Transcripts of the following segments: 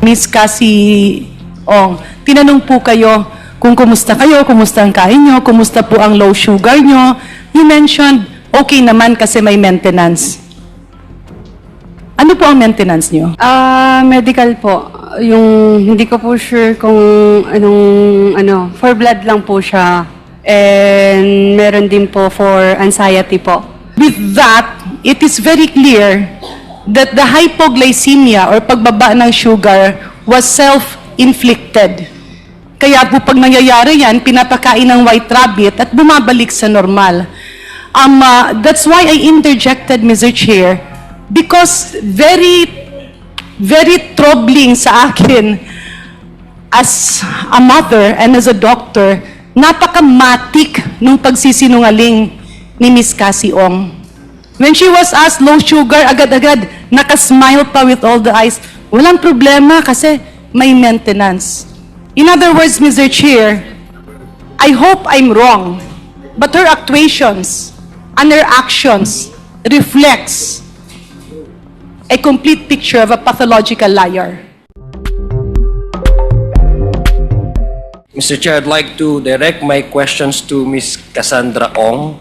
Miss Cassie Ong, tinanong po kayo kung kumusta kayo, kumusta ang kain nyo, kumusta po ang low sugar nyo. You mentioned, okay naman kasi may maintenance. Ano po ang maintenance nyo? Medical po. Yung hindi ko po sure kung for blood lang po siya. And meron din po for anxiety po. With that, it is very clear that the hypoglycemia or pagbaba ng sugar was self-inflicted. Kaya po pag nangyayari yan, pinapakain ng white rabbit at bumabalik sa normal. That's why I interjected, Mr. Chair, because very troubling sa akin as a mother and as a doctor, napakamatik nung pagsisinungaling ni Miss Cassie Ong. When she was asked low sugar, agad-agad, nakasmile pa with all the eyes. Walang problema kasi may maintenance. In other words, Mr. Chair, I hope I'm wrong, but her actuations and her actions reflects a complete picture of a pathological liar. Mr. Chair, I'd like to direct my questions to Ms. Cassandra Ong.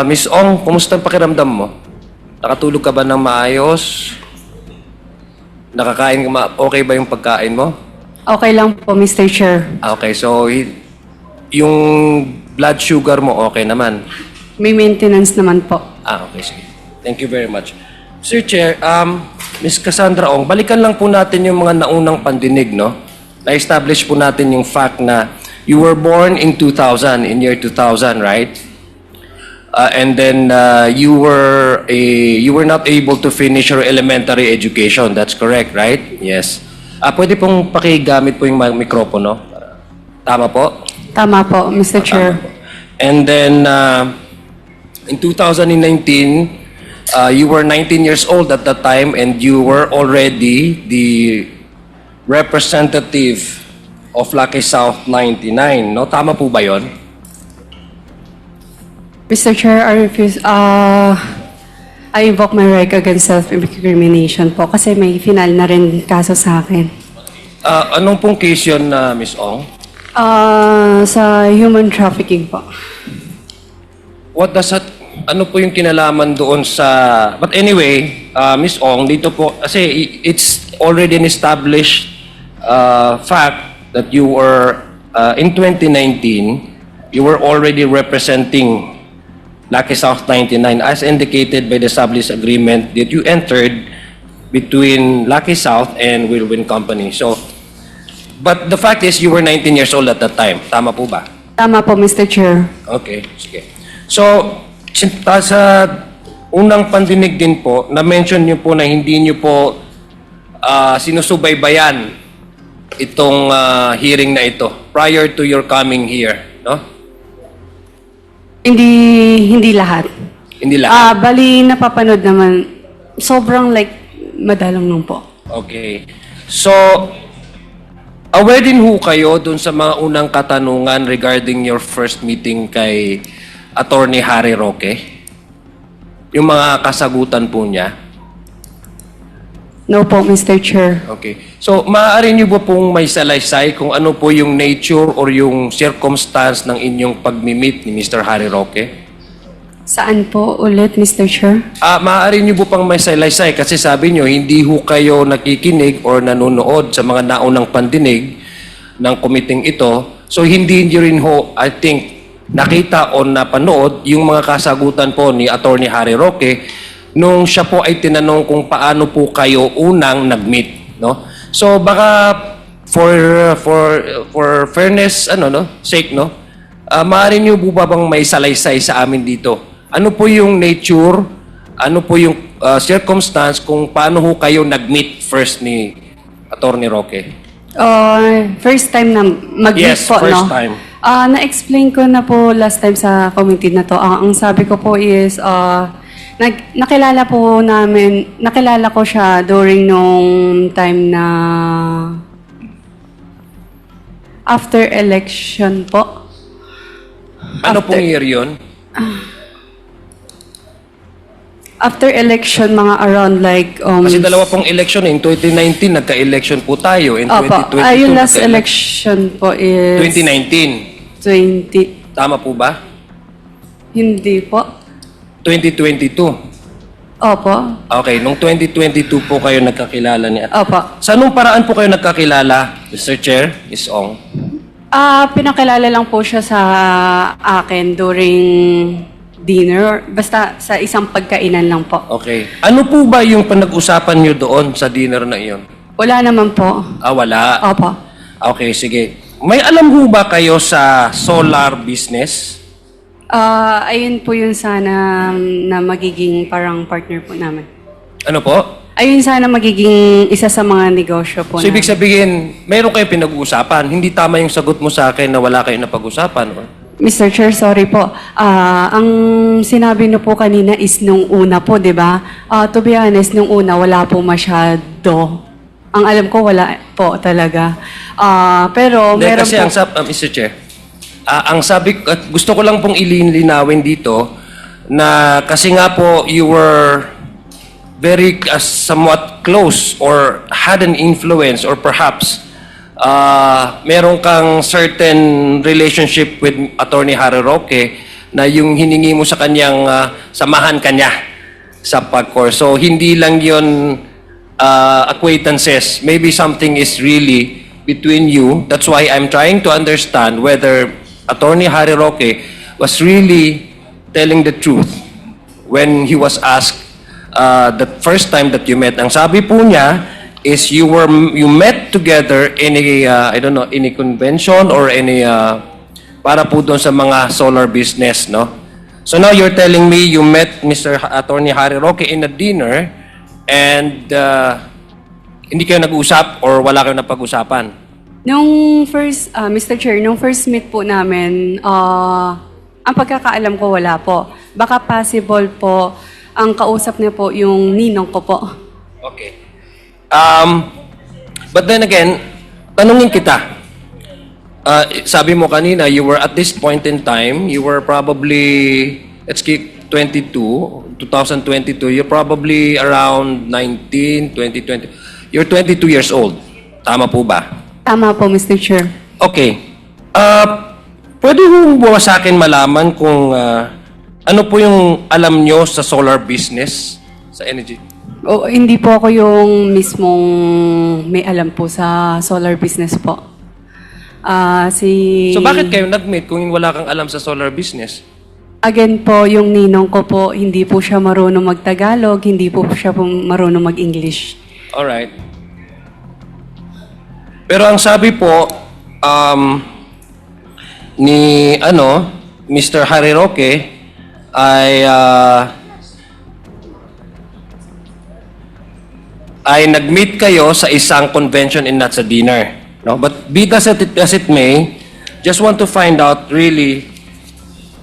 Ms. Ong, kumusta ang pakiramdam mo? Nakatulog ka ba ng maayos? Nakakain ka okay ba yung pagkain mo? Okay lang po, Mr. Chair. Okay, so yung blood sugar mo okay naman? May maintenance naman po. Okay, sige. Thank you very much. Sir Chair, Ms. Cassandra Ong, balikan lang po natin yung mga naunang pandinig, no? Na-establish po natin yung fact na you were born in 2000, in year 2000, right? And then you were not able to finish your elementary education. That's correct, right? Yes. Pwede pong pakigamit po yung mikropono. Tama po? Tama po, Mr. Chair. Tama po. And then in 2019, you were 19 years old at that time and you were already the representative of Lucky South 99. No? Tama po ba yun? Mr. Chair, I refuse. I invoke my right against self-incrimination po kasi may final na rin kaso sa akin. Anong pong case yun, Ms. Ong? Sa human trafficking po. What does that, ano po yung kinalaman doon sa... But anyway, Ms. Ong, dito po, kasi it's already an established fact that you were, in 2019, you were already representing Lucky South 99 as indicated by the sublease agreement that you entered between Lucky South and Whirlwind Company. So, but the fact is you were 19 years old at that time. Tama po ba? Tama po, Mr. Chair. Okay, sige. So, sa unang pandinig din po, na-mention niyo po na hindi niyo po sinusubaybayan itong hearing na ito prior to your coming here, no? Hindi lahat. Hindi lahat? Bali, napapanood naman. Sobrang madalang lang po. Okay. So, aware din ho kayo dun sa mga unang katanungan regarding your first meeting kay Attorney Harry Roque? Yung mga kasagutan po niya? No po, Mr. Chair. Okay. So, maaari niyo ba pong may salaysay kung ano po yung nature or yung circumstance ng inyong pag-meet ni Mr. Harry Roque? Saan po ulit, Mr. Chair? Maaari niyo po pang may salaysay kasi sabi niyo hindi ho kayo nakikinig or nanonood sa mga naunang pandinig ng committee ito. So, hindi niyo rin ho, I think, nakita o napanood yung mga kasagutan po ni Attorney Harry Roque nung siya po ay tinanong kung paano po kayo unang nag-meet, no? So baka for fairness sake, no? Maaari niyo po ba bang may salaysay sa amin dito? Ano po yung nature, ano po yung circumstance kung paano ho kayo nag-meet first ni Attorney Roque? First time na mag-meet Yes, po, first no? time. Na-explain ko na po last time sa committee na to. Ang sabi ko po is, nakilala ko siya during nung time na after election po. Ano pong year yun? After election, mga around like... Kasi dalawa pong election. In 2019, nagka-election po tayo. In Opo, 2022, yung last election po is... 2019. 20... Tama po ba? Hindi po. 2022. Opo. Okay, nung 2022 po kayo nagkakilala niya. Opo. Sa anong paraan po kayo nagkakilala, Mr. Chair, Ms. Ong? Pinakilala lang po siya sa akin during dinner. Basta sa isang pagkainan lang po. Okay. Ano po ba yung panag-usapan niyo doon sa dinner na iyon? Wala naman po. Wala. Opo. Okay, sige. May alam ho ba kayo sa solar business? Ayun po yun sana na magiging parang partner po namin. Ano po? Ayun sana magiging isa sa mga negosyo po So, ibig namin. sabihin, meron kayo pinag-uusapan. Hindi tama yung sagot mo sa akin na wala kayo napag-usapan. Or? Mr. Chair, sorry po. Ang sinabi niyo po kanina is nung una po, di ba? To be honest, nung una wala po masyado. Ang alam ko, wala po talaga. Pero Hindi, meron kasi po... Mr. Chair, ang sabi, at gusto ko lang pong ilinawin dito na kasi nga po you were very somewhat close or had an influence or perhaps meron kang certain relationship with Attorney Harry Roque na yung hiningi mo sa kanyang samahan kanya sa pag-course. So hindi lang yun acquaintances. Maybe something is really between you. That's why I'm trying to understand whether Attorney Harry Roque was really telling the truth when he was asked the first time that you met. Ang sabi po niya is you met together in a I don't know, in a convention or in a para po doon sa mga solar business, no? So now you're telling me you met Mr. Attorney Harry Roque in a dinner and hindi kayo nag-usap or wala kayo napag-usapan? Nung first, Mr. Chair, nung first meet po namin, ang pagkakaalam ko wala po. Baka possible po, ang kausap niya po yung ninong ko po. Okay. But then again, tanungin kita. Sabi mo kanina, you were at this point in time, you were probably, let's keep 2022, you're probably around 19, 20. You're 22 years old. Tama po ba? Tama po, Mr. Chair. Okay. Pwede mo ba sa akin malaman kung ano po yung alam nyo sa solar business, sa energy? Hindi po ako yung mismong may alam po sa solar business po. So bakit kayo nag-meet kung wala kang alam sa solar business? Again po, yung ninong ko po, hindi po siya marunong mag-Tagalog, hindi po siya po marunong mag-English. Alright. Pero ang sabi po ni Mr. Harry Roque ay nag-meet kayo sa isang convention and not sa dinner, no? But be that as it may, just want to find out really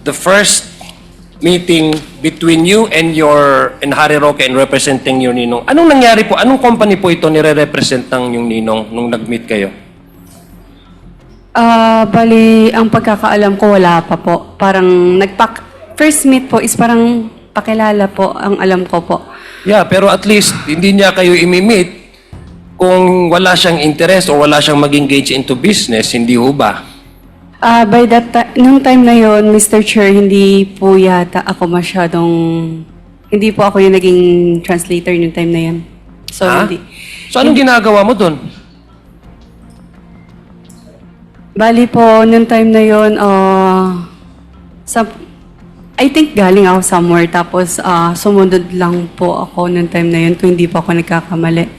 the first meeting between you and Harry Roque and representing your ninong. Anong nangyari po? Anong company po ito nire-represent ng yung ninong nung nag-meet kayo? Bali, ang pagkakaalam ko wala pa po. Parang first meet po is parang pakilala po ang alam ko po. Yeah, pero at least hindi niya kayo imi-meet kung wala siyang interest o wala siyang mag-engage into business, hindi ho ba? By that nung time na yon, Mr. Chair, hindi po yata ako hindi po ako yung naging translator nung time na yan. So, hindi. So, anong ginagawa mo doon? Bali po, nung time na yon, I think galing ako somewhere, tapos sumunod lang po ako nung time na yon kung hindi po ako nagkakamali.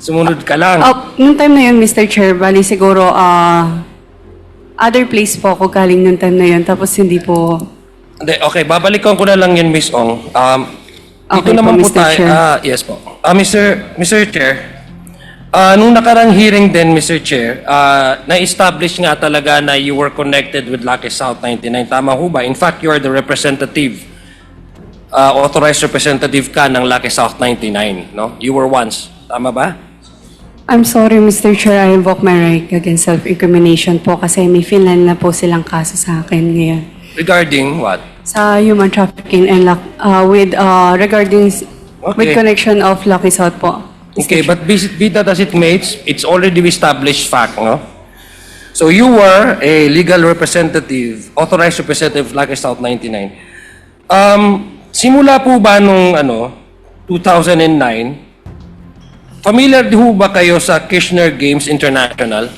Sumunod ka lang? Nung time na yun, Mr. Chair, bali siguro, other place po ako galing nung time na yun, tapos hindi po... Hindi, okay, babalikan ko na lang yun, Miss Ong. Dito Okay naman po, po Mr. tayo. Chair. Yes po. Mr. Chair, nung nakarang hearing din, Mr. Chair, na-establish nga talaga na you were connected with Lucky South 99. Tama ho ba? In fact, you are the representative, authorized representative ka ng Lucky South 99, no? You were once. Tama ba? I'm sorry, Mr. Chair, I invoke my right against self-incrimination po kasi may finan na po silang kaso sa akin ngayon. Regarding what? Sa human trafficking and regarding with Okay. connection of Lucky South po. Okay, but be that as it may, it's already established fact, no? So you were a legal representative, authorized representative of Lucky South 99. Simula po ba nung 2009, familiar ho ba kayo sa Kirchner Games International?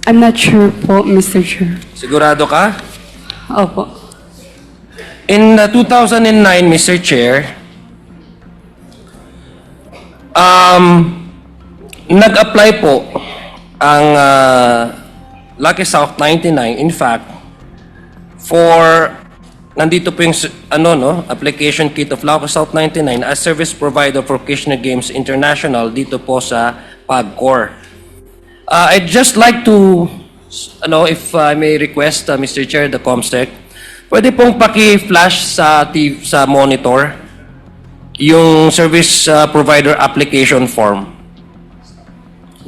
I'm not sure po, Mr. Chair. Sigurado ka? Opo. In 2009, Mr. Chair, nag-apply po ang Lucky South 99, in fact, for, nandito po yung application kit of Lucky South 99 as service provider for Kirchner Games International dito po sa PAGCOR. I'd just like to, if I may request, Mr. Chair, the COMSEC, pwede pong paki-flash sa monitor yung service provider application form.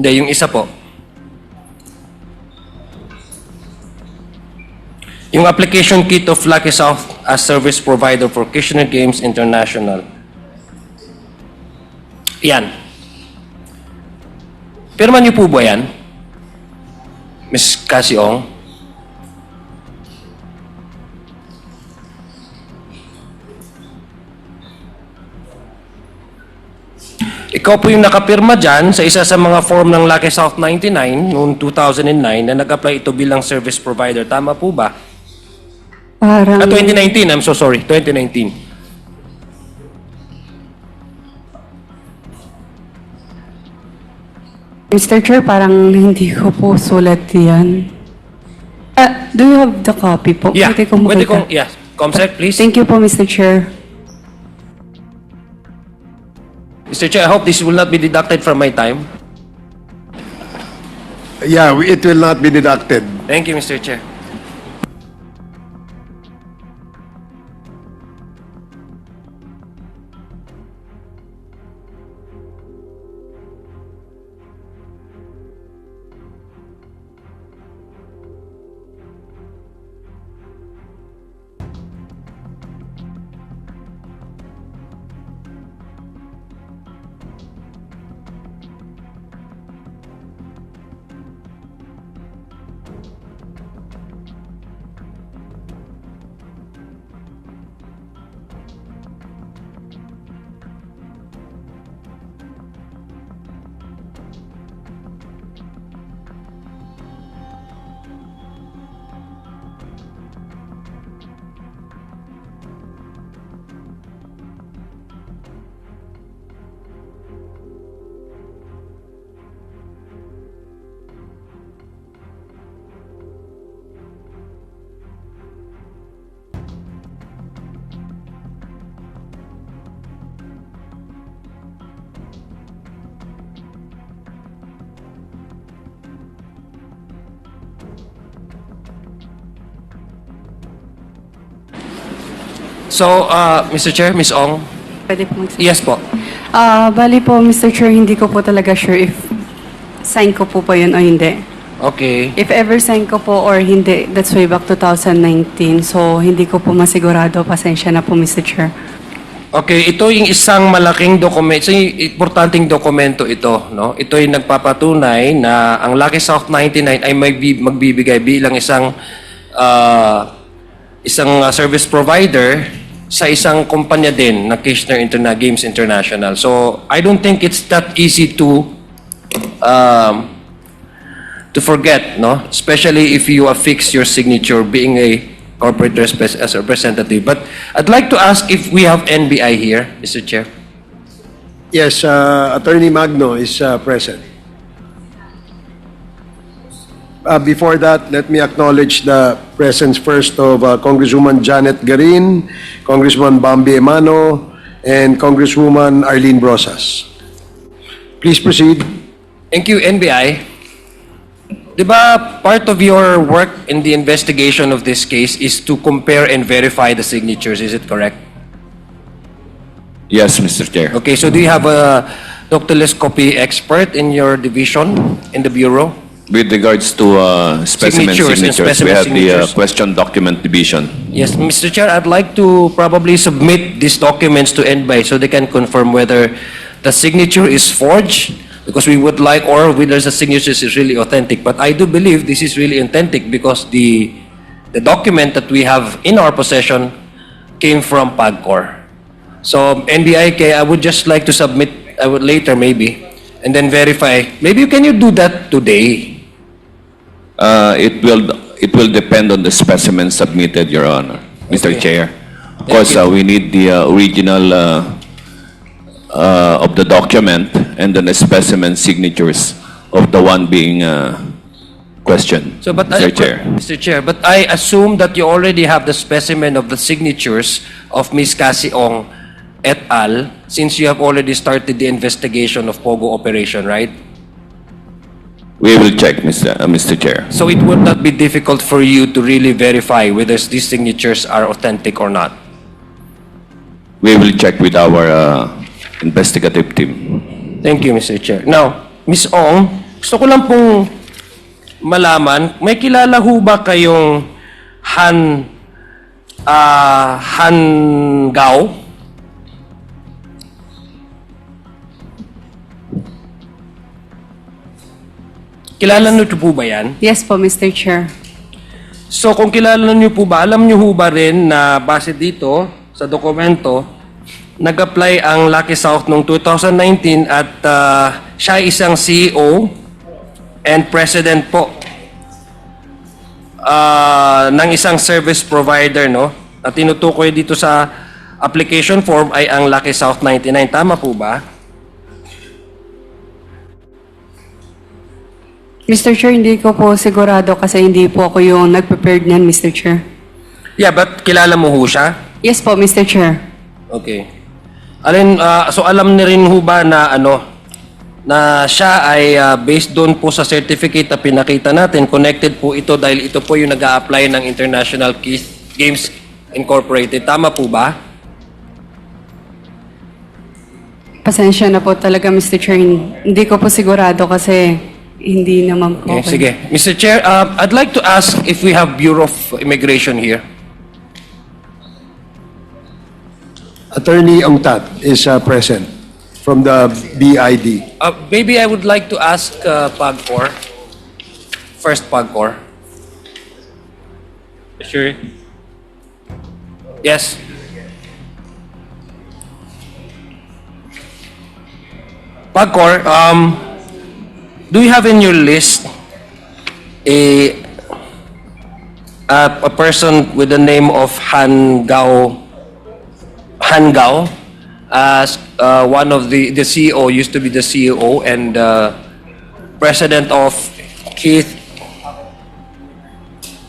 Hindi, yung isa po. Yung application kit of Lucky South as service provider for Kirchner Games International. Yan. Pirma niyo po ba yan? Ms. Cassie Ong? Ikaw po yung nakapirma dyan sa isa sa mga form ng Lucky South 99 noong 2009 na nag-apply ito bilang service provider. Tama po ba? Parang, 2019, I'm so sorry. 2019. Mr. Chair, parang hindi ko po sulat yan. Do you have the copy po? Yeah. Pwede ko makita. Yeah. Comsec, please. Thank you po, Mr. Chair. Mr. Chair, I hope this will not be deducted from my time. Yeah, it will not be deducted. Thank you, Mr. Chair. So, Mr. Chair, Ms. Ong. Pwede po magsabi. Yes po. Bali po, Mr. Chair, hindi ko po talaga sure if sign ko po yun o hindi. Okay. If ever sign ko po or hindi, that's way back 2019. So, hindi ko po masigurado. Pasensya na po, Mr. Chair. Okay, ito yung isang malaking dokumento, importanteng dokumento ito, no? Ito yung nagpapatunay na ang Lucky South 99 ay magbibigay bilang isang service provider sa isang kumpanya din na Kirchner Games International. So, I don't think it's that easy to forget, no? Especially if you affix your signature being a corporate as a representative. But I'd like to ask if we have NBI here, Mr. Chair. Yes, Attorney Magno is present. Before that, let me acknowledge the presence first of Congresswoman Janet Garin, Congressman Bambi Emano, and Congresswoman Arlene Brosas. Please proceed. Thank you, NBI. Di ba part of your work in the investigation of this case is to compare and verify the signatures, is it correct? Yes, Mr. Chair. Okay, so do you have a doctorless copy expert in your division, in the Bureau? With regards to specimen Signatures and signatures, we specimen have the signatures. question document division. Yes, Mr. Chair, I'd like to probably submit these documents to NBI so they can confirm whether the signature is forged, because we would like, or whether the signature is really authentic. But I do believe this is really authentic because the document that we have in our possession came from PAGCOR. So NBI, I would just like to submit, I would later maybe, and then verify. Maybe can you do that today? It will depend on the specimen submitted, Your Honor, Mr. Okay. Chair. Of course, you. we need the original of the document and then the specimen signatures of the one being questioned, So, but Mr. Chair. Mr. Chair, but I assume that you already have the specimen of the signatures of Ms. Cassie Ong et al. Since you have already started the investigation of Pogo operation, right? We will check, Mr. Chair. So it would not be difficult for you to really verify whether these signatures are authentic or not. We will check with our investigative team. Thank you, Mr. Chair. Now, Ms. Ong, gusto ko lang pong malaman, may kilala ho ba kayong Han Gao? Kilala niyo po ba yan? Yes po, Mr. Chair. So kung kilala niyo po ba, alam niyo ho ba rin na base dito sa dokumento, nag-apply ang Lucky South noong 2019 at siya ay isang CEO and president po ng isang service provider, no? At tinutukoy dito sa application form ay ang Lucky South 99. Tama po ba? Mr. Chair, hindi ko po sigurado kasi hindi po ako yung nag-prepared niyan, Mr. Chair. Yeah, but kilala mo ho siya? Yes po, Mr. Chair. Okay. So alam ni rin ho ba na na siya ay based doon po sa certificate na pinakita natin, connected po ito dahil ito po yung nag-a-apply ng International Games Incorporated. Tama po ba? Pasensya na po talaga, Mr. Chair. Hindi ko po sigurado kasi hindi naman po. Okay, sige. Mr. Chair, I'd like to ask if we have Bureau of Immigration here. Attorney Ong Tat is present from the BID. Maybe I would like to ask PAGCOR. First PAGCOR. Sure. Yes. PAGCOR, do you have in your list a person with the name of Han Gao as one of the CEO, used to be the CEO and president of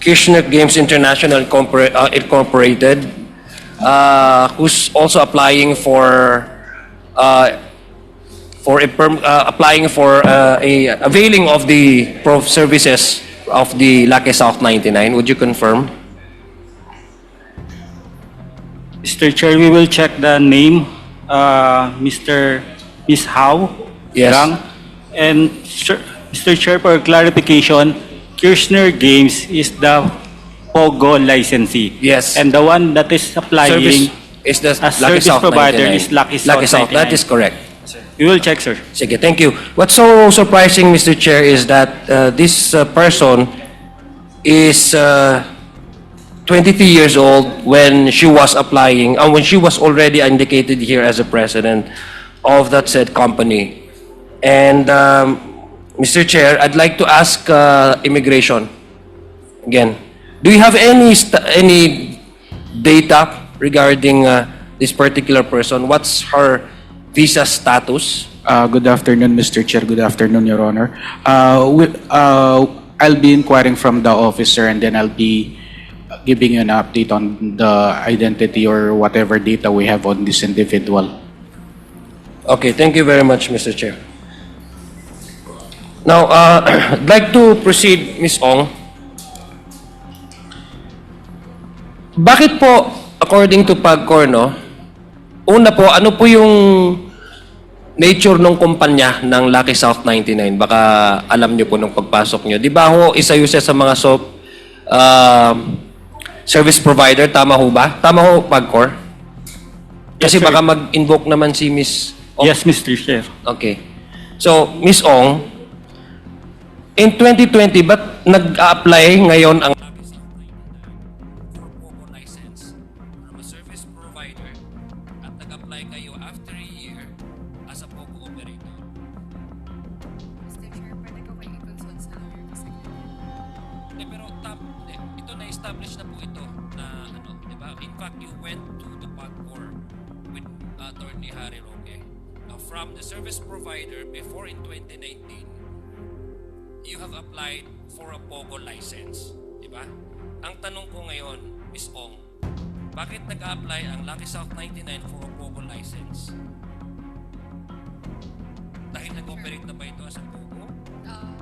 Kirchner Games International Incorporated, who's also applying for availing of the services of the Lucky South 99. Would you confirm? Mr. Chair, we will check the name, Miss Howe. Yes. Lang. And Mr. Chair, for clarification, Kirchner Games is the Pogo licensee. Yes. And the one that is applying Service is the as Lucky service South provider 99. is Lucky South Lucky South, that 99. is correct. We will check, sir. Sige, thank you. What's so surprising, Mr. Chair, is that this person is 23 years old when she was applying, and when she was already indicated here as a president of that said company. And Mr. Chair, I'd like to ask immigration again. Do you have any data regarding this particular person? What's her visa status? Good afternoon, Mr. Chair. Good afternoon, Your Honor. I'll be inquiring from the officer and then I'll be giving you an update on the identity or whatever data we have on this individual. Okay, thank you very much, Mr. Chair. Now, I'd like to proceed, Ms. Ong. Bakit po, according to PAGCOR, no? Una po, ano po yung nature ng kumpanya ng Lucky South 99, baka alam niyo po nung pagpasok niyo. Di ba ho, isa yun sa mga service provider, tama ho ba? Tama ho, Pagcor? Kasi Yes, sir. baka mag-invoke naman si Miss Ong. Yes, Mr. Chair. Okay. So, Miss Ong, in 2020, ba't nag-a-apply ngayon ang Lucky South 99 for Pogo license from a service provider at nag-apply kayo after a year as a Pogo operator? Mr. Chair, pwede ko kayo i-consult sa lawyer kasi. Pero ito na-establish na po ito na ano, di ba? In fact, you went to the PAGCOR with Attorney Harry Roque. Now, from the service provider before in 2019, you have applied for a Pogo license, di ba? Ang tanong ko ngayon, Miss Ong, bakit nag-apply ang Lucky South 99 for a Pogo license? Dahil nag-operate na ba ito as a Pogo?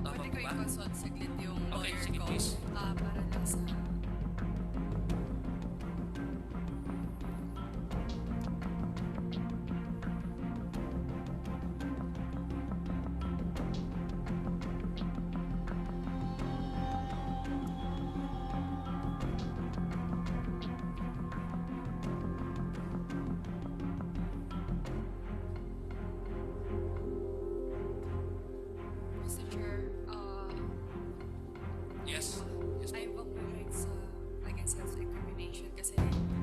Pwede ko ba? i-consult saglit yung Okay, lawyer sige, ko. please. Para lang sa... Mr. Chair, Yes. Yes. I invoke my rights against self-incrimination kasi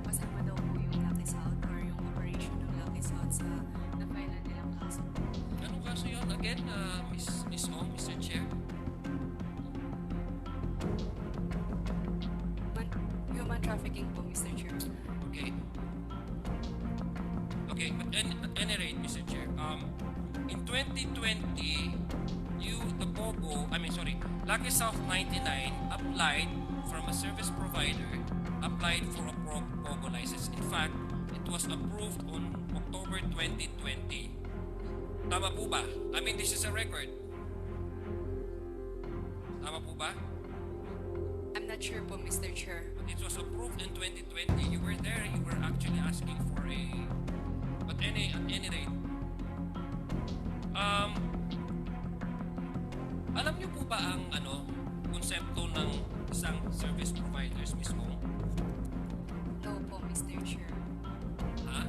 kasama daw po yung Lucky South or yung operation ng Lucky South sa na-file nilang kaso. Anong kaso yun again, Miss Ong, Mr. Chair? Human trafficking po, Mr. Chair. Okay. Okay, but at any rate, Mr. Chair, in 2020, Lucky South 99 applied from a service provider, applied for a Pogo license. In fact, it was approved on October 2020. Tama po ba? I mean, this is a record. Tama po ba? I'm not sure po, Mr. Chair. It was approved in 2020. You were there. You were actually asking for a... But at any rate, alam niyo po ba ang konsepto ng isang service providers mismo? No po, Mr. Chair. Ha?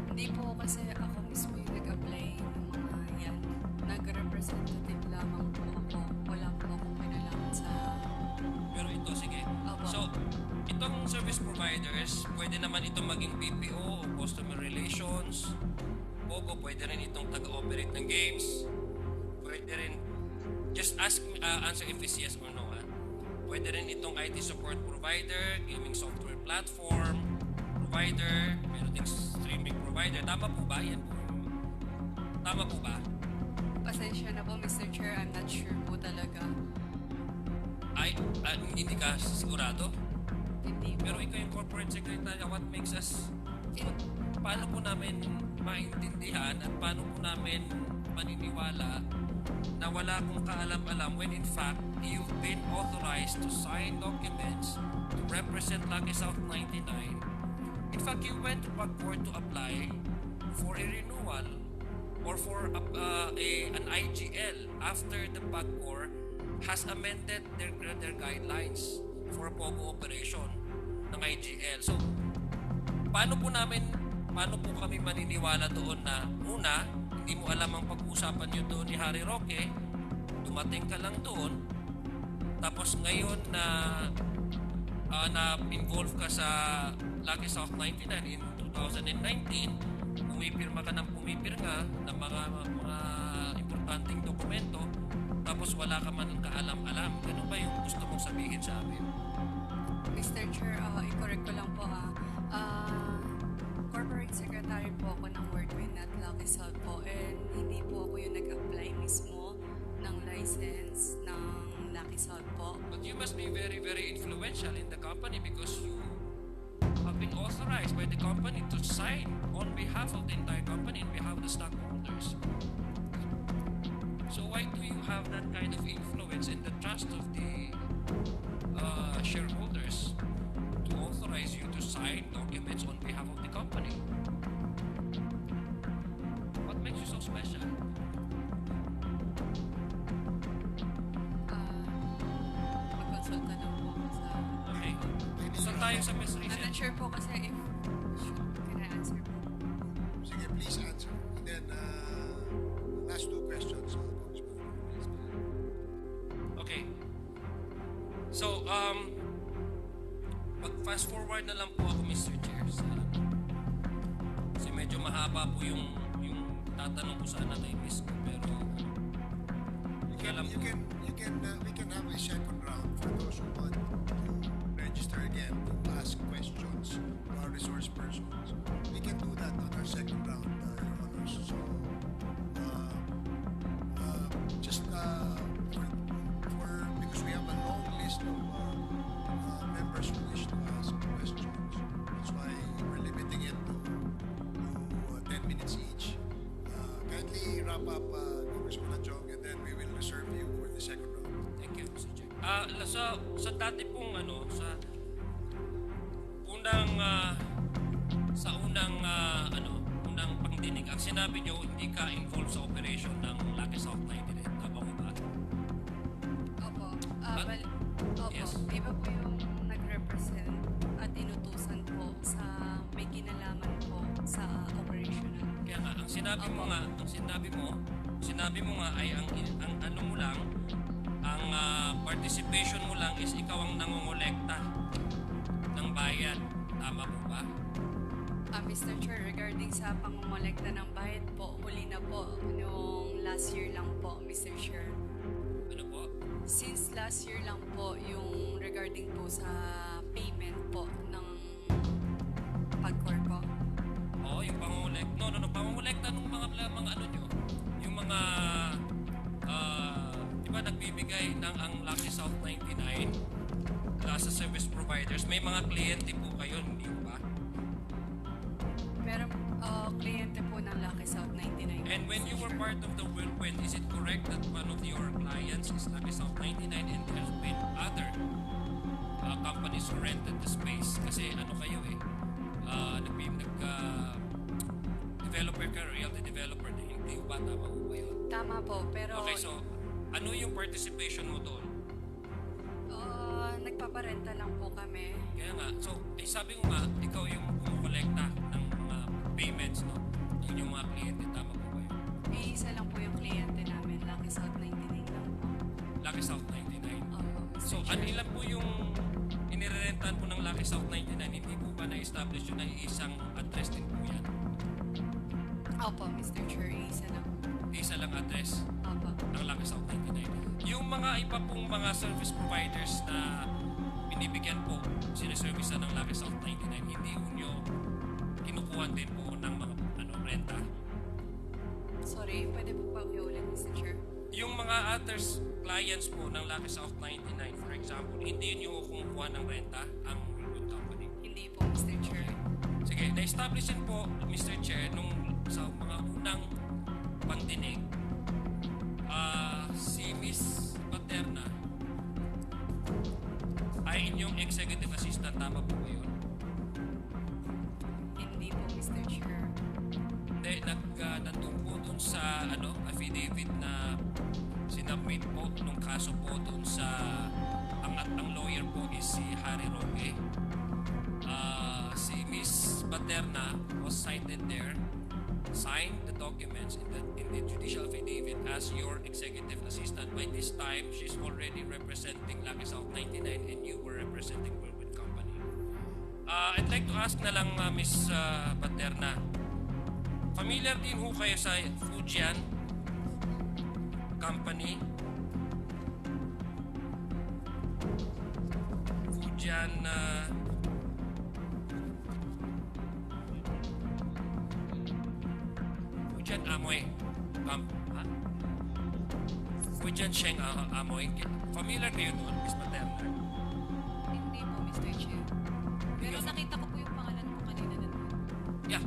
Hindi po kasi ako mismo yung nag-apply ng mga yan. Nag-representative lamang po ako. Wala po akong pinalaman sa... Pero ito, sige. Opo. So, itong service providers, pwede naman itong maging BPO o customer relations. Pogo, pwede rin itong taga-operate ng games. Pwede rin, just answer if it's yes or no. Ha? Pwede rin itong IT support provider, gaming software platform, provider, meron ding streaming provider. Tama po ba? Yan po. Tama po ba? Pasensya na po, Mr. Chair. I'm not sure po talaga. Ay, hindi ka sigurado? Hindi po. Pero ikaw yung corporate secretary, what makes us... Paano po namin maintindihan at paano po namin maniniwala na wala akong kaalam-alam when in fact you've been authorized to sign documents to represent Lucky South 99. In fact, you went to PAGCOR to apply for a renewal or for an IGL after the PAGCOR has amended their guidelines for a Pogo operation ng IGL. So, paano po kami maniniwala doon na una, hindi mo alam ang pag-uusapan nyo doon ni Harry Roque, dumating ka lang doon, tapos ngayon na involve ka sa Lucky South 99 in 2019, pumipirma ka ng pumipirma ng mga importanteng dokumento, tapos wala ka man kaalam-alam. Ganun ba yung gusto mong sabihin sa amin? Mr. Chair, i-correct ko lang po corporate secretary po ako ng Worldwin at Lucky South po, and hindi po ako yung nag-apply mismo ng license ng Lucky South po. But you must be very, very influential in the company because you have been authorized by the company to sign on behalf of the entire company, on behalf of the stockholders. So why do you have that kind of influence in the trust of the shareholders to authorize you to sign documents on behalf of the company? What makes you so special? tayo sa Miss I'm not Recent. sure po kasi if... Can I answer po? Sige, please answer. And then, last two questions, Congressman. Okay. So, mag-fast forward na lang po ako, Mr. Chair. Kasi medyo mahaba po yung tatanong ko sana kay Miss ko, pero kaya lang po. We can have a second round for those who want to register again to ask questions to our resource persons. We can do that on our second round, Your Honors. So, just because we have a long list of members who wish to ask questions. That's why we're limiting it to 10 minutes each. Kindly wrap up, Congressman Chong, and then we will reserve you for the second round. Thank you, Mr. Chair. Sa dati pong unang pangdinig, ang sinabi nyo, hindi ka involved sa operation ng Lucky South 99. Tama ko ba? Opo. At- Opo. Yes. Iba po yung nag-represent at inutusan po sa may kinalaman po sa operational. Kaya nga, ang sinabi mo nga ay ang ano mo lang, ang participation mo lang is ikaw ang nangongolekta ng bayad. Tama po ba? Mr. Chair, regarding sa pangongolekta ng bayad po, huli na po noong last year lang po, Mr. Chair. Ano po? Since last year lang po yung regarding po sa payment po ng pagkor po. Oo, yung pangongolekta. No, pangongolekta ng mga ano nyo. Yung mga, di ba nagbibigay ng ang Lucky South 99 sa service providers. May mga kliyente po kayo, hindi ba? Pero kliyente po ng Lucky South 99. And when you were part of the whirlwind, is it correct that one of your clients is Lucky South 99 and there has been other companies who rented the space? Kasi ano kayo developer ka, realty developer din. Hindi ba? Tama ko ba yun? Tama po, pero Okay, so ano yung participation mo doon? nagpaparenta lang po kami. Kaya nga, so sabi ko nga, ikaw yung kumukolekta ng mga payments, no? Ng yung mga kliyente, tama po ba yun? Isa lang po yung kliyente namin, Lucky South 99 lang po. Lucky South 99. So, Mr. ano Chair. ilan po yung inirerentahan po ng Lucky South 99? Hindi po ba na-establish yun na isang address din po yan? Opo, Mr. Chair, isa lang. Isa lang address Opo. ng Lucky South 99. Yung mga iba pong mga service providers na binibigyan po, sinaservice ng Lucky South 99, hindi nyo kinukuha din po ng mga renta. Sorry, pwede po pa ulit, Mr. Chair? Yung mga others clients po ng Lucky South 99, for example, hindi nyo kumukuha ng renta ang Whirlwind Company. Hindi po, Mr. Chair. Sige, na-establish din po, Mr. Chair, nung sa mga unang pangdinig, si Miss Paterna ay inyong executive assistant, tama po ba yun? Hindi po, Mr. Chair. Hindi, nandun po dun sa affidavit na sinubmit po nung kaso po dun sa ang lawyer po is si Harry Roque. Si Miss Paterna was cited there, signed the documents in the judicial affidavit as your executive assistant. By this time, she's already representing Lucky South 99 and you were representing Whirlwind Company. I'd like to ask na lang, Miss Paterna, familiar din ho kayo sa Fujian Company? Fujian Fujian Amoy Fujian Sheng Amoy. Familiar kayo doon, Miss Paterna? Hindi po, Mr. Chair. Pero nakita ko po yung pangalan po kanina na doon. Yeah.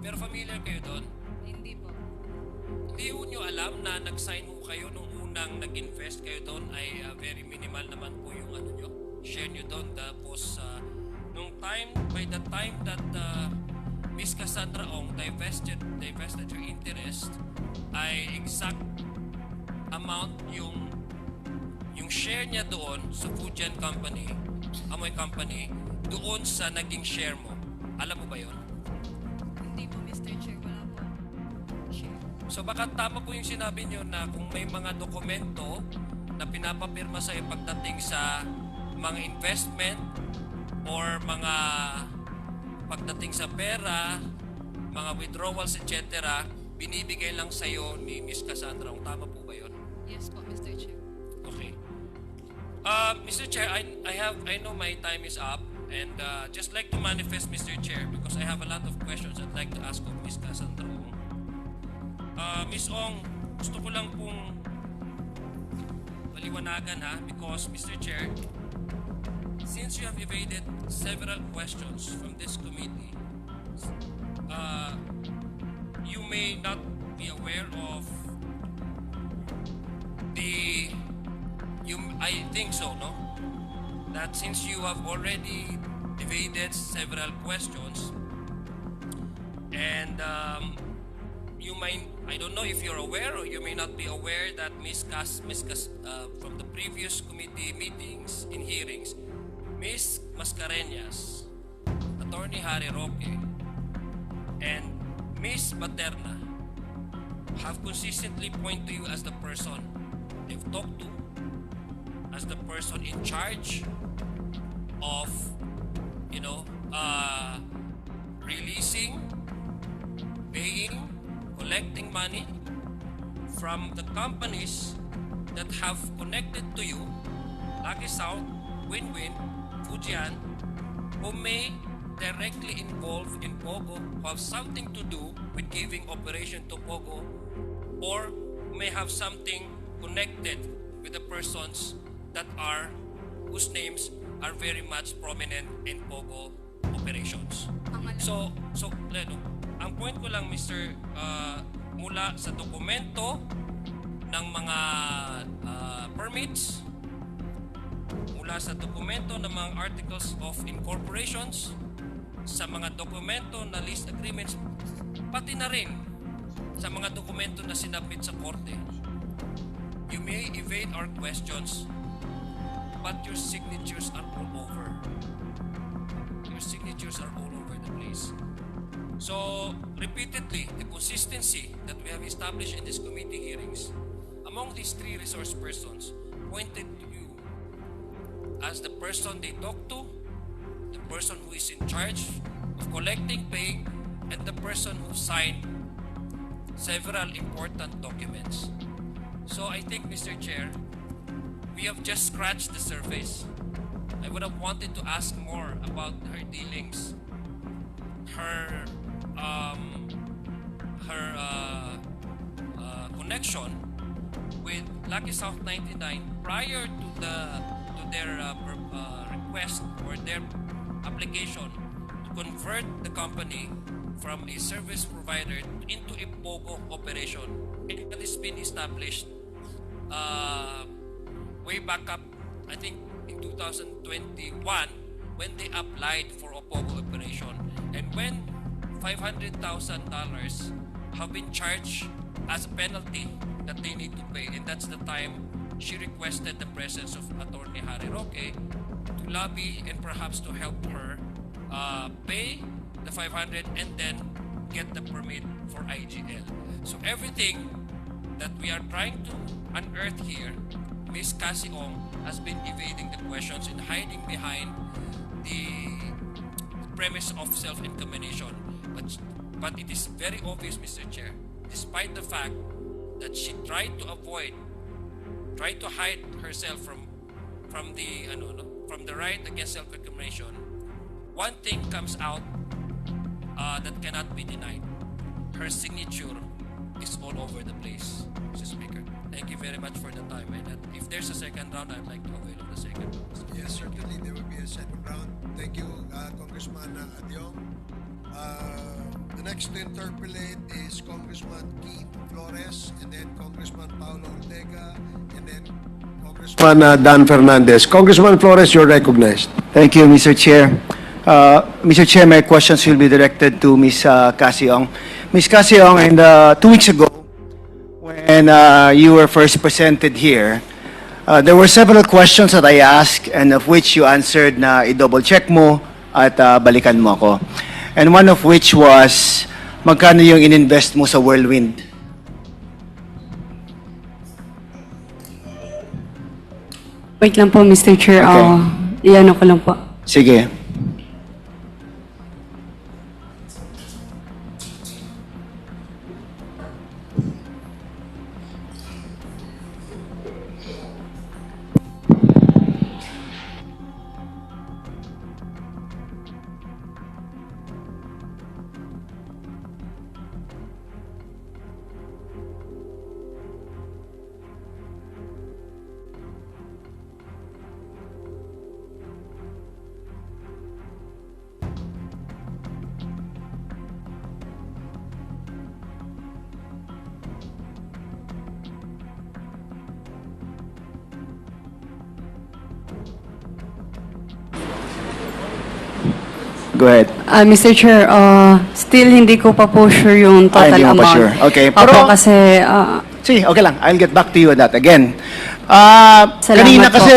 Pero familiar kayo doon? Hindi po. Hindi ho nyo alam na nag-sign ho kayo nung unang nag-invest kayo doon ay very minimal naman po yung nyo, share nyo doon. Tapos by the time that Miss Cassandra Ong divested your interest, ay exact amount yung share niya doon sa Fujian Company, Amoy Company, doon sa naging share mo. Alam mo ba yon? Hindi po, Mr. Chair. Wala po. So baka tama po yung sinabi nyo na kung may mga dokumento na pinapapirma sa'yo pagdating sa mga investment or mga pagdating sa pera, mga withdrawals, etc., binibigay lang sa'yo ni Miss Cassandra. Tama po ba yun? Yes po, Mr. Chair. Okay. Mr. Chair, I know my time is up, and just like to manifest, Mr. Chair, because I have a lot of questions I'd like to ask of Miss Cassandra Ong. Miss Ong, gusto ko lang pong paliwanagan ha, because Mr. Chair, since you have evaded several questions from this committee, you may not be aware of I think so, no? That since you have already evaded several questions, and you might, I don't know if you're aware or you may not be aware that from the previous committee meetings and hearings, Miss Mascareñas, Attorney Harry Roque, and Miss Paterna have consistently pointed to you as the person they've talked to, as the person in charge of, releasing, paying, collecting money from the companies that have connected to you, Lucky South, Win-Win, Fujian, who may directly involve in Pogo, who have something to do with giving operation to Pogo, or may have something connected with the persons whose names are very much prominent in Pogo operations. So, Leno, ang point ko lang, Mr. Mula sa dokumento ng mga permits, mula sa dokumento ng mga articles of incorporations, sa mga dokumento na lease agreements, pati na rin sa mga dokumento na sinabit sa korte, you may evade our questions, but your signatures are all over. Your signatures are all over the place. So, repeatedly, the consistency that we have established in these committee hearings among these three resource persons pointed to you as the person they talk to, the person who is in charge of collecting, paying, and the person who signed several important documents. So I think, Mr. Chair, we have just scratched the surface. I would have wanted to ask more about her dealings, her connection with Lucky South 99 prior to their request or their application to convert the company from a service provider into a Pogo operation. It has been established way back up, I think, in 2021 when they applied for a Pogo operation, and when $500,000 have been charged as a penalty that they need to pay, and that's the time she requested the presence of Attorney Harry Roque to lobby and perhaps to help her pay the 500 and then get the permit for IGL. So everything that we are trying to unearth here, Ms. Cassie Ong has been evading the questions and hiding behind the premise of self-incrimination. But it is very obvious, Mr. Chair, despite the fact that she tried to hide herself from the right against self-incrimination, one thing comes out that cannot be denied. Her signature is all over the place, Mr. Speaker. Thank you very much for the time. And if there's a second round, I'd like to avail of the second round. Yes, certainly there will be a second round. Thank you, Congressman Adyong. The next to interpolate is Congressman Keith Flores, and then Congressman Paulo Ortega, and then Congressman Dan Fernandez. Congressman Flores, you're recognized. Thank you, Mr. Chair. Mr. Chair, my questions will be directed to Ms. Cassie Ong. Ms. Cassie Ong, and 2 weeks ago, when you were first presented here, there were several questions that I asked, and of which you answered na i-double check mo at balikan mo ako. And one of which was, magkano yung ininvest mo sa Whirlwind? Wait lang po, Mr. Chair. Okay. Iyan ko lang po. Sige. Go ahead. Mr. Chair, still hindi ko pa po sure yung total hindi mo pa amount. sure. Okay, Opo, pero- kasi Sige, okay lang. I'll get back to you on that again. Salamat Kanina po. kasi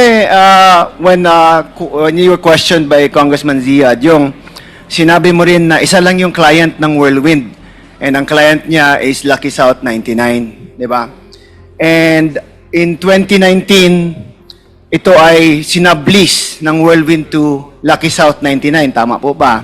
when you were questioned by Congressman Ziad, yung sinabi mo rin na isa lang yung client ng Whirlwind and ang client niya is Lucky South 99, di ba? And in 2019, ito ay sinablease ng Whirlwind to Lucky South 99. Tama po ba?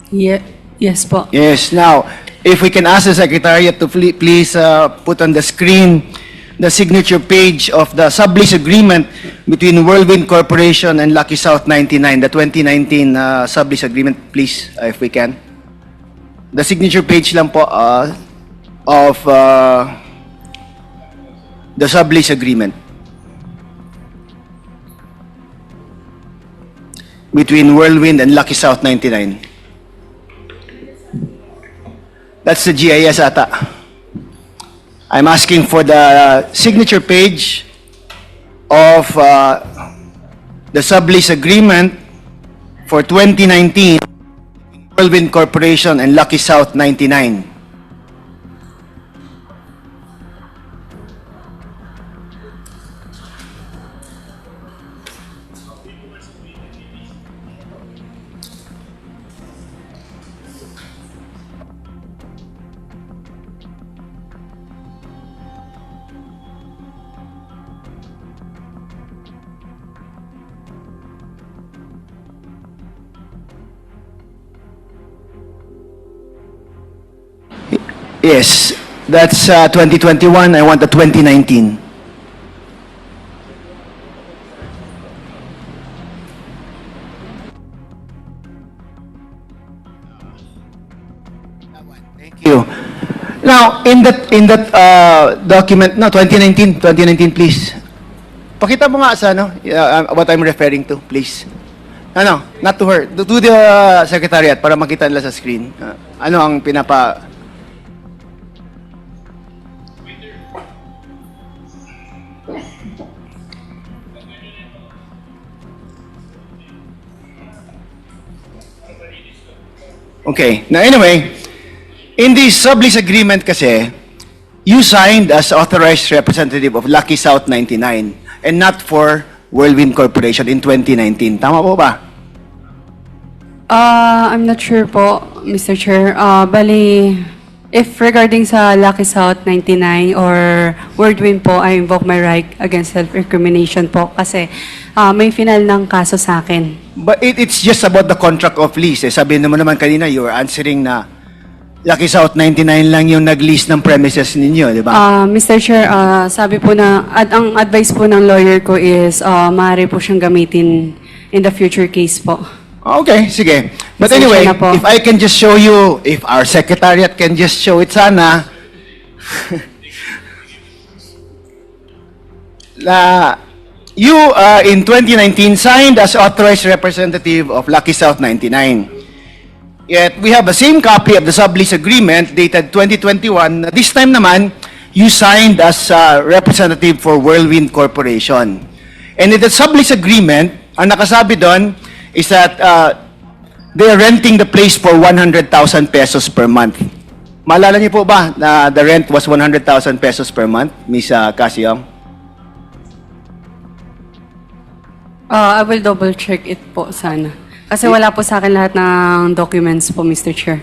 yes po. Yes. Now, if we can ask the Secretariat to please put on the screen the signature page of the sublease agreement between Whirlwind Corporation and Lucky South 99, the 2019 sublease agreement, please, if we can. The signature page lang po of the sublease agreement between Whirlwind and Lucky South 99. That's the GIS ata. I'm asking for the signature page of the sublease agreement for 2019 Whirlwind Corporation and Lucky South 99. Yes, that's 2021. I want the 2019. Thank you. Now, in that document, no, 2019, please. Pakita mo nga sa what I'm referring to, please. Ano, not to her, to the secretariat para makita nila sa screen. Ano ang pinapa... Okay. Now, anyway, in the sublease agreement kasi, you signed as authorized representative of Lucky South 99 and not for Whirlwind Corporation in 2019. Tama po ba? I'm not sure po, Mr. Chair. Bali, if regarding sa Lucky South 99 or Whirlwind po, I invoke my right against self-recrimination po kasi may final ng kaso sa akin. But it's just about the contract of lease. Sabi naman kanina, you were answering na Lucky South 99 lang yung nag-lease ng premises ninyo, di ba? Mr. Chair, sabi po na, ang advice po ng lawyer ko is, maaari po siyang gamitin in the future case po. Okay, sige. But Pasensya anyway, na po. if I can just show you, if our secretariat can just show it sana, you in 2019 signed as authorized representative of Lucky South 99. Yet we have the same copy of the sublease agreement dated 2021. This time naman, you signed as representative for Whirlwind Corporation. And in the sublease agreement, ang nakasabi doon is that they are renting the place for 100,000 pesos per month. Maalala niyo po ba na the rent was 100,000 pesos per month, Ms. Cassandra Ong? I will double check it po sana. Kasi wala po sa akin lahat ng documents po, Mr. Chair.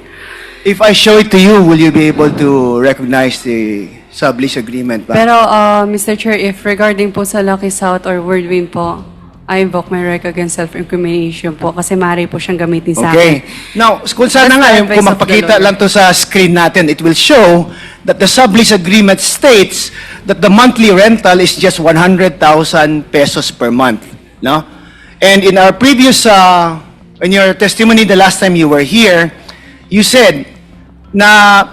If I show it to you, will you be able to recognize the sublease agreement ba? Pero, Mr. Chair, if regarding po sa Lucky South or Whirlwind po, I invoke my right against self-incrimination po kasi maaari po siyang gamitin sa Okay. akin. Now, kung sana That's nga, the yung, advice kung of the mapakita lawyer. lang to sa screen natin, it will show that the sublease agreement states that the monthly rental is just 100,000 pesos per month. No? And in our previous, in your testimony the last time you were here, you said na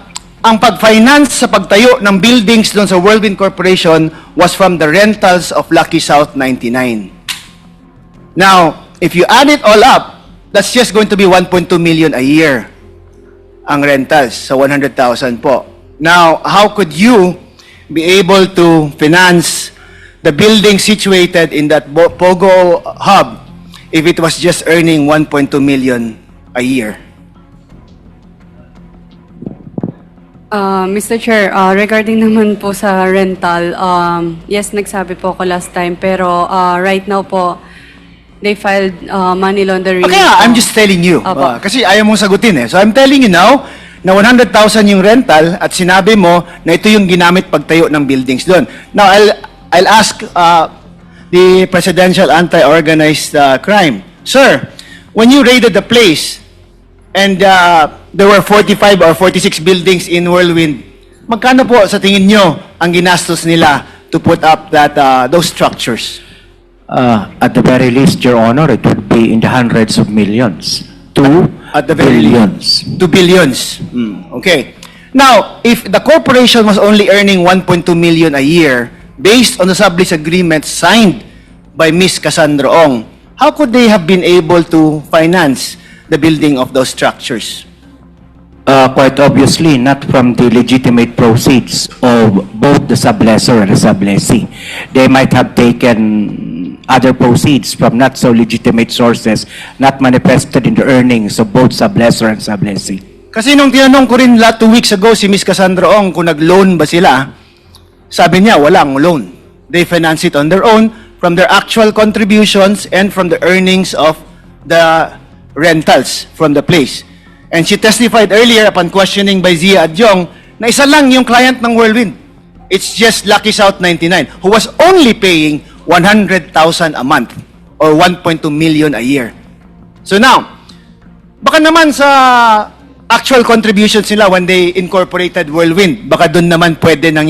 ang pag-finance sa pagtayo ng buildings doon sa Whirlwind Corporation was from the rentals of Lucky South 99. Now, if you add it all up, that's just going to be 1.2 million a year ang rentals sa 100,000 po. Now, how could you be able to finance the building situated in that Pogo hub if it was just earning 1.2 million a year? Mr. Chair, regarding naman po sa rental, yes, nagsabi po ako last time, pero right now po, they filed money laundering. Okay, I'm just telling you. Opo. Kasi ayaw mong sagutin eh. So I'm telling you now na 100,000 yung rental at sinabi mo na ito yung ginamit pagtayo ng buildings doon. Now, I'll ask the Presidential Anti-Organized Crime. Sir, when you raided the place and there were 45 or 46 buildings in Whirlwind, magkano po sa tingin nyo ang ginastos nila to put up that those structures? At the very least, Your Honor, it would be in the hundreds of millions. At the very billions. 2 billions. Okay. Now, if the corporation was only earning 1.2 million a year based on the sublease agreement signed by Ms. Cassandra Ong, how could they have been able to finance the building of those structures? Quite obviously, not from the legitimate proceeds of both the sublessor and the sublessee. They might have taken other proceeds from not so legitimate sources, not manifested in the earnings of both sublessor and sublessee. Kasi nung tinanong ko rin 2 weeks ago si Ms. Cassandra Ong kung nag-loan ba sila, sabi niya walang loan. They finance it on their own from their actual contributions and from the earnings of the rentals from the place. And she testified earlier upon questioning by Zia Adjong na isa lang yung client ng Whirlwind. It's just Lucky South 99 who was only paying 100,000 a month or 1.2 million a year. So now, baka naman sa actual contributions nila when they incorporated Whirlwind, baka doon naman pwede na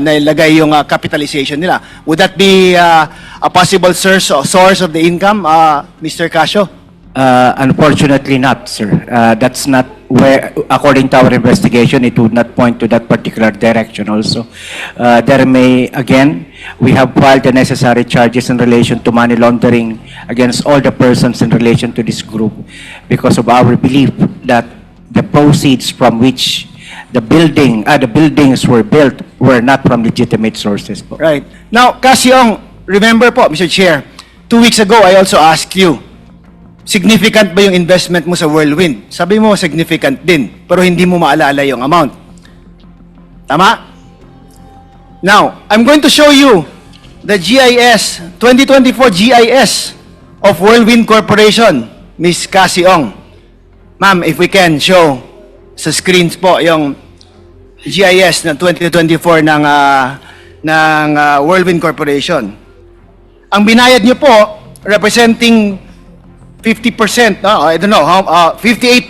ilagay yung capitalization nila. Would that be a possible source of the income, Mr. Casio? Unfortunately not, sir. That's not where, according to our investigation, it would not point to that particular direction also. There may, again, we have filed the necessary charges in relation to money laundering against all the persons in relation to this group because of our belief that the proceeds from which the buildings were built were not from legitimate sources po. Right. Now, Casyong, remember po, Mr. Chair, 2 weeks ago, I also asked you, significant ba yung investment mo sa Whirlwind? Sabi mo, significant din, pero hindi mo maalala yung amount. Tama? Now, I'm going to show you the GIS, 2024 GIS of Whirlwind Corporation, Ms. Cassie Ong. Ma'am, if we can show sa screens po yung GIS ng 2024 ng Whirlwind Corporation. Ang binayad niyo po, representing 50%, I don't know, 58%,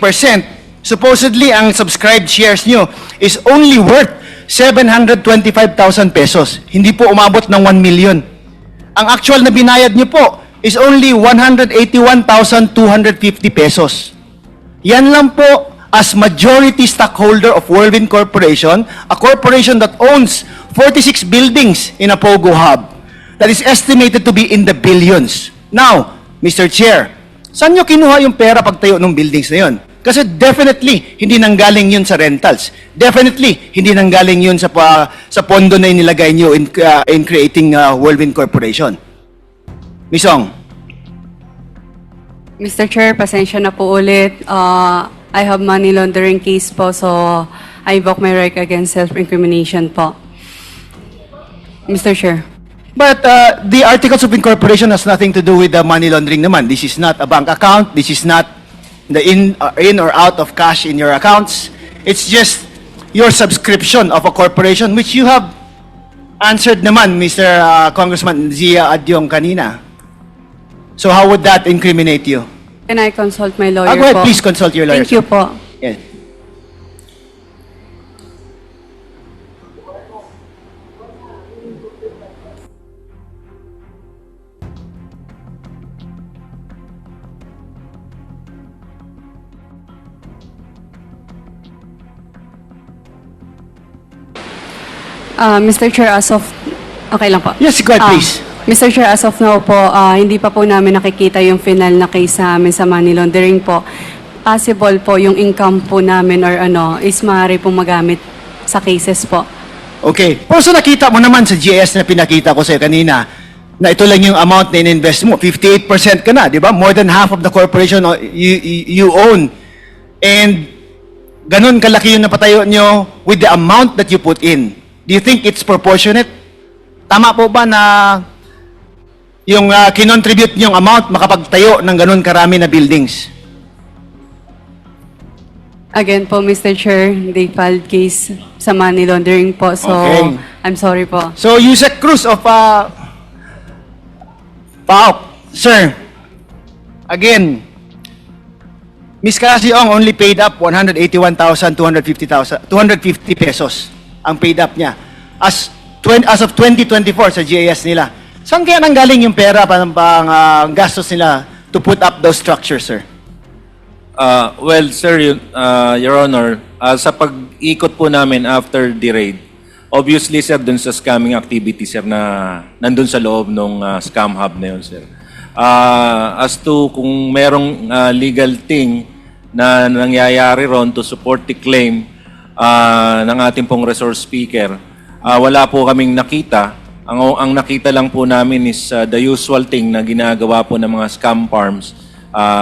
supposedly ang subscribed shares nyo is only worth 725,000 pesos. Hindi po umabot ng 1 million. Ang actual na binayad nyo po is only 181,250 pesos. Yan lang po as majority stockholder of Whirlwind Corporation, a corporation that owns 46 buildings in a Pogo hub that is estimated to be in the billions. Now, Mr. Chair, saan nyo kinuha yung pera pagtayo ng buildings na yun? Kasi definitely, hindi nanggaling yun sa rentals. Definitely, hindi nanggaling yun sa pondo na inilagay nyo in creating Whirlwind Corporation. Ms. Ong. Mr. Chair, pasensya na po ulit. I have money laundering case po, so I invoke my right against self-incrimination po. Mr. Chair. But the articles of incorporation has nothing to do with the money laundering naman. This is not a bank account. This is not the in or out of cash in your accounts. It's just your subscription of a corporation, which you have answered naman, Mr. Congressman Zia Adyong kanina. So how would that incriminate you? Can I consult my lawyer Go ahead, po? please consult your lawyer. Thank you po. Yes. Mr. Chair, as of... Okay lang po. Yes, go ahead, please. Mr. Chair, as of now po, hindi pa po namin nakikita yung final na case sa amin sa money laundering po. Possible po yung income po namin or is maaari pong magamit sa cases po. Okay. Pero so nakita mo naman sa GS na pinakita ko sa'yo kanina, na ito lang yung amount na in-invest mo. 58% ka na, di ba? More than half of the corporation you own. And ganun kalaki yung napatayo nyo with the amount that you put in. Do you think it's proportionate? Tama po ba na yung kinontribute nyong amount makapagtayo ng ganun karami na buildings? Again po, Mr. Chair, they filed case sa money laundering po. So, Okay. I'm sorry po. So, Yusek Cruz of PAOK, sir, again, Ms. Cassie Ong only paid up 181,250 pesos ang paid up niya. As of 2024 sa GIS nila. Saan kaya nanggaling yung pera pang gastos nila to put up those structures, sir? Well, sir, Your Honor, sa pag-ikot po namin after the raid, obviously, sir, dun sa scamming activity, sir, na nandun sa loob ng scam hub na yun, sir. As to kung merong legal thing na nangyayari ron to support the claim ng ating pong resource speaker, wala po kaming nakita. Ang nakita lang po namin is the usual thing na ginagawa po ng mga scam farms,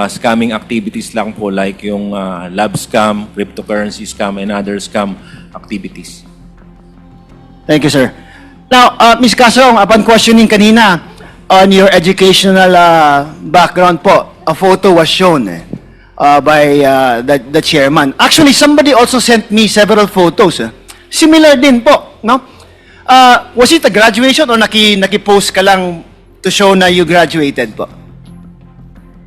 scamming activities lang po like yung lab scam, cryptocurrency scam, and other scam activities. Thank you, sir. Now, Ms. Casong, upon questioning kanina on your educational background po, a photo was shown by the chairman. Actually, somebody also sent me several photos. Similar din po, no? Was it a graduation or naki-post ka lang to show na you graduated po?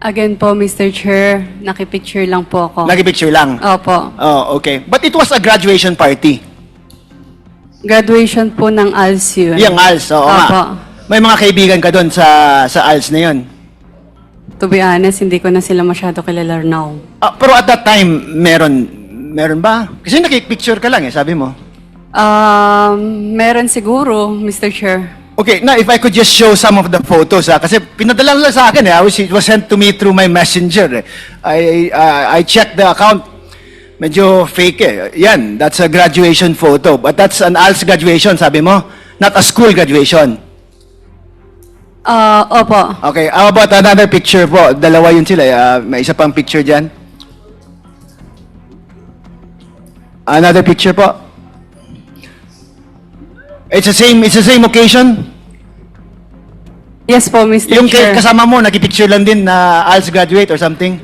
Again po, Mr. Chair, nakipicture lang po ako. Naki-picture lang? Opo. Oh, okay. But it was a graduation party. Graduation po ng ALS yun. Yung ALS, oo nga. Opo. May mga kaibigan ka doon sa ALS na yun. To be honest, hindi ko na sila masyado kilala now. Pero at that time, meron ba? Kasi nakipicture ka lang sabi mo. Meron siguro, Mr. Chair. Okay, now if I could just show some of the photos, kasi pinadala lang sa akin it was sent to me through my messenger. I checked the account, medyo fake Yan, that's a graduation photo. But that's an ALS graduation, sabi mo? Not a school graduation. Opo. Okay, how about another picture po? Dalawa yun sila. May isa pang picture dyan. Another picture po. It's the same occasion? Yes po, Mr. Yung Chair. kasama mo, nakipicture lang din na ALS graduate or something?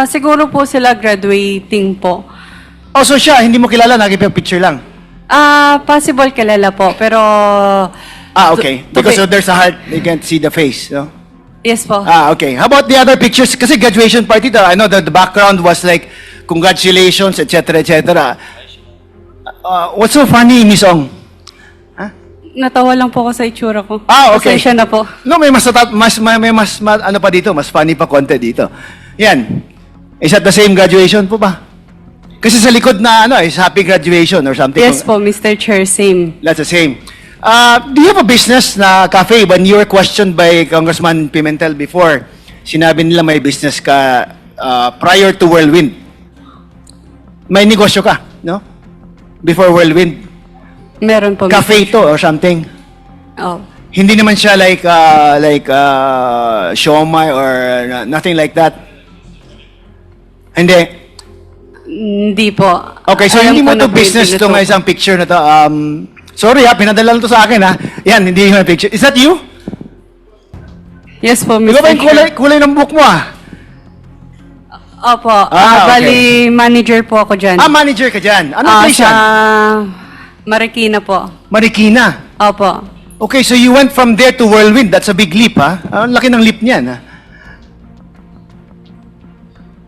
Siguro po sila graduating po. Oh, so siya, hindi mo kilala, nakipicture lang? Possible kilala po, pero... Okay. Because there's a heart, they can't see the face, no? Yes po. Okay. How about the other pictures? Kasi graduation party, I know that the background was like, congratulations, etc., etc. What's so funny, Miss Ong? Natawa lang po ako sa itsura ko. Okay. Pasensya na po. No, may ano pa dito, mas funny pa konti dito. Yan. Is that the same graduation po ba? Kasi sa likod na is happy graduation or something. Yes po, Mr. Chair, same. That's the same. Do you have a business na cafe? When you were questioned by Congressman Pimentel before, sinabi nila may business ka prior to Whirlwind. May negosyo ka, no? Before Whirlwind. Meron po, Cafe to or something. Oh. Hindi naman siya like siomai or nothing like that. Hindi. Hindi po. Okay, so Alam hindi ko mo na to po yung business pinuto itong ko. isang picture na to. Sorry ha, pinadala lang to sa akin ha. Yan, hindi yung picture. Is that you? Yes po, Ikaw ba Mr. yung Chair. kulay ng book mo ah? Opo. Ah, okay. Bali, manager po ako dyan. Manager ka dyan. Anong place Sa yan? Marikina po. Marikina. Opo. Okay, so you went from there to Whirlwind. That's a big leap, ha? Ang laki ng leap niyan, ha?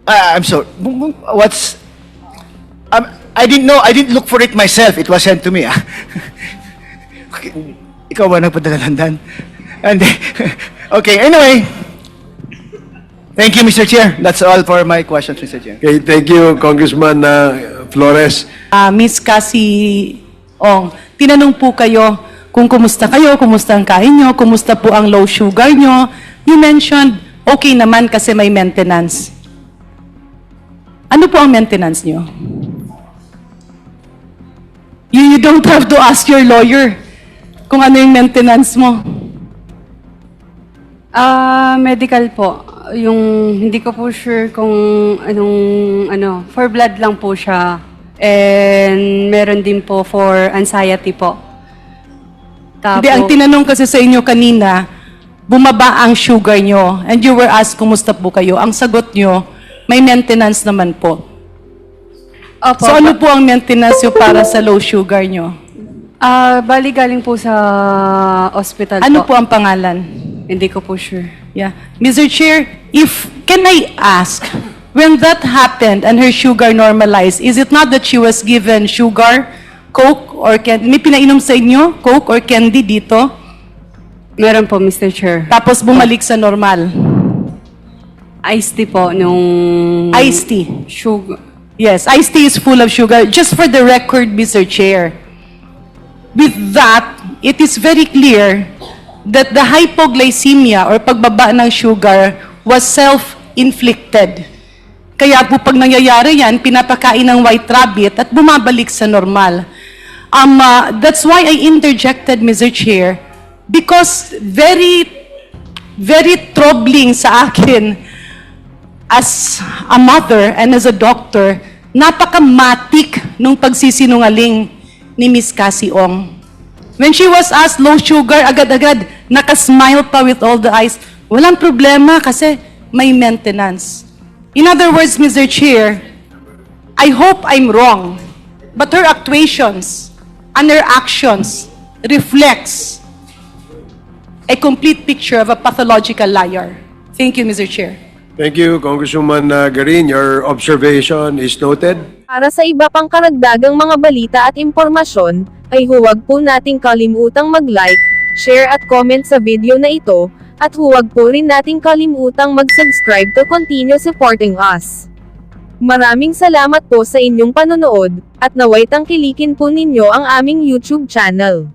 I'm sorry. What's... I didn't know. I didn't look for it myself. It was sent to me, ha? Okay, ikaw ba nagpadala landan? And, okay, anyway. Thank you, Mr. Chair. That's all for my questions, Mr. Chair. Okay, thank you, Congressman Flores. Miss Cassie Ong, tinanong po kayo kung kumusta kayo, kumusta ang kain nyo, kumusta po ang low sugar nyo. You mentioned, okay naman kasi may maintenance. Ano po ang maintenance nyo? You don't have to ask your lawyer kung ano yung maintenance mo. Medical po. Yung hindi ko po sure kung for blood lang po siya. And meron din po for anxiety po. Tapos, Hindi, ang tinanong kasi sa inyo kanina, bumaba ang sugar nyo, and you were asked kumusta po kayo. Ang sagot nyo, may maintenance naman po. Opo, So ano po ang maintenance nyo para sa low sugar nyo? bali galing po sa hospital Ano po ang pangalan? Hindi ko po sure. Yeah. Mr. Chair, can I ask, when that happened and her sugar normalized, is it not that she was given sugar, Coke, or candy? May pinainom sa inyo? Coke or candy dito? Meron po, Mr. Chair. Tapos bumalik sa normal. Iced tea po nung... Iced tea. Sugar. Yes, iced tea is full of sugar. Just for the record, Mr. Chair, with that, it is very clear that the hypoglycemia or pagbaba ng sugar was self-inflicted. Kaya po pag nangyayari yan, pinapakain ng white rabbit at bumabalik sa normal. That's why I interjected, Mr. Chair, because very, very troubling sa akin as a mother and as a doctor, napakamatik nung pagsisinungaling ni Miss Cassie Ong. When she was asked low sugar, agad-agad, nakasmile pa with all the eyes. Walang problema kasi may maintenance. In other words, Mr. Chair, I hope I'm wrong, but her actuations and her actions reflects a complete picture of a pathological liar. Thank you, Mr. Chair. Thank you, Congresswoman Garin. Your observation is noted. Para sa iba pang karagdagang mga balita at impormasyon, ay huwag po nating kalimutang mag-like, share at comment sa video na ito, at huwag po rin nating kalimutang mag-subscribe to continue supporting us. Maraming salamat po sa inyong panonood, at naway tangkilikin po ninyo ang aming YouTube channel.